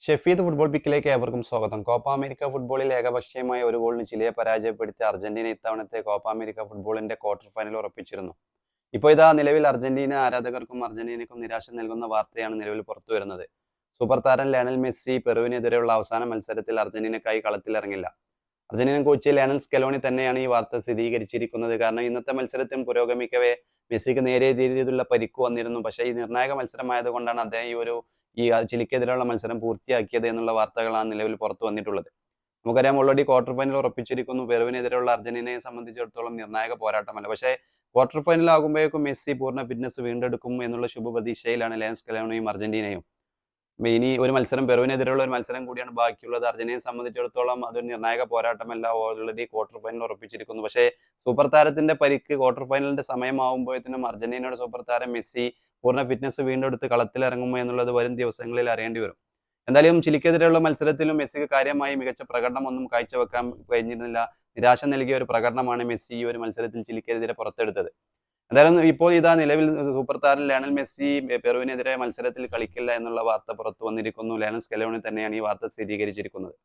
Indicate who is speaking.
Speaker 1: Shefeed football പിക്കിലേക്ക് ഏവർക്കും സ്വാഗതം. Copa America ഫുട്ബോളിൽ ഏകപക്ഷീയമായ ഒരു ഗോളിന് ചിലിയെ പരാജയപ്പെടുത്തി അർജന്റീന ഇത്തവണത്തെ കോപ്പ അമേരിക്ക ഫുട്ബോളിന്റെ ക്വാർട്ടർ ഫൈനൽ ഉറപ്പിച്ചിരുന്നു. ഇപ്പോൾ ഇതാ നിലവിൽ അർജന്റീന ആരാധകർക്കും അർജന്റീനയ്ക്കും നിരാശ നൽകുന്ന വാർത്തയാണ് നിലവിൽ പുറത്തുവരുന്നത്. സൂപ്പർ താരം ലയണൽ മെസ്സി പെറുവിനെതിരെയുള്ള അവസാന മത്സരത്തിൽ അർജന്റീനയ്ക്കായി കളത്തിലിറങ്ങില്ല. അർജന്റീനൻ കോച്ച് ലയണൽ സ്കലോണി തന്നെയാണ് ഈ വാർത്ത സ്ഥിരീകരിച്ചിരിക്കുന്നത്. കാരണം ഇന്നത്തെ മത്സരത്തിൽ പുരോഗമിക്കവേ മെസ്സിക്ക് നേരിയ രീതിയിലുള്ള പരിക്ക് വന്നിരുന്നു. പക്ഷേ ഈ നിർണായക മത്സരമായതുകൊണ്ടാണ് അദ്ദേഹം ഈ ചിലിക്കെതിരെയുള്ള മത്സരം പൂർത്തിയാക്കിയത് എന്നുള്ള വാർത്തകളാണ് നിലവിൽ പുറത്തു വന്നിട്ടുള്ളത്. നമുക്കറിയാം, ഓൾറെഡി ക്വാർട്ടർ ഫൈനൽ ഉറപ്പിച്ചിരിക്കുന്നു. പെറുവിനെതിരെയുള്ള അർജന്റീനയെ സംബന്ധിച്ചിടത്തോളം നിർണായക പോരാട്ടമല്ല. പക്ഷേ ക്വാർട്ടർ ഫൈനൽ ആകുമ്പോഴേക്കും മെസ്സി പൂർണ്ണ ഫിറ്റ്നസ് വീണ്ടെടുക്കും എന്നുള്ള ശുഭപ്രതീക്ഷയിലാണ് ലയണൽ സ്കലോണിയും അർജന്റീനയും. ഇനി ഒരു മത്സരം പെറുവിനെതിരെയുള്ള ഒരു മത്സരം കൂടിയാണ് ബാക്കിയുള്ളത്. അർജന്റീനയെ സംബന്ധിച്ചിടത്തോളം അതൊരു നിർണായക പോരാട്ടമല്ല. ഓൾറെഡി ക്വാർട്ടർ ഫൈനൽ ഉറപ്പിച്ചിരിക്കുന്നു. പക്ഷേ സൂപ്പർ താരത്തിന്റെ പരിക്ക് ക്വാർട്ടർ ഫൈനലിന്റെ സമയമാകുമ്പോഴത്തേനും അർജന്റീനയുടെ സൂപ്പർ താരം മെസ്സി പൂർണ്ണ ഫിറ്റ്നസ് വീണ്ടെടുത്ത് കളത്തിലിറങ്ങുമോ എന്നുള്ളത് വരും ദിവസങ്ങളിൽ അറിയേണ്ടി വരും. എന്തായാലും ചിലിക്കെതിരെയുള്ള മത്സരത്തിലും മെസ്സിക്ക് കാര്യമായി മികച്ച പ്രകടനമൊന്നും കാഴ്ചവെക്കാൻ കഴിഞ്ഞിരുന്നില്ല. നിരാശ നൽകിയ ഒരു പ്രകടനമാണ് മെസ്സി ഈ ഒരു മത്സരത്തിൽ ചിലിക്കെതിരെ പുറത്തെടുത്തത്. എന്തായാലും ഇപ്പോൾ ഇതാ നിലവിൽ സൂപ്പർ താരം ലയണൽ മെസ്സി പെറുവിനെതിരെ മത്സരത്തിൽ കളിക്കില്ല എന്നുള്ള വാർത്ത പുറത്തു വന്നിരിക്കുന്നു. ലയണൽ സ്കലോണി തന്നെയാണ് ഈ വാർത്ത സ്ഥിരീകരിച്ചിരിക്കുന്നത്.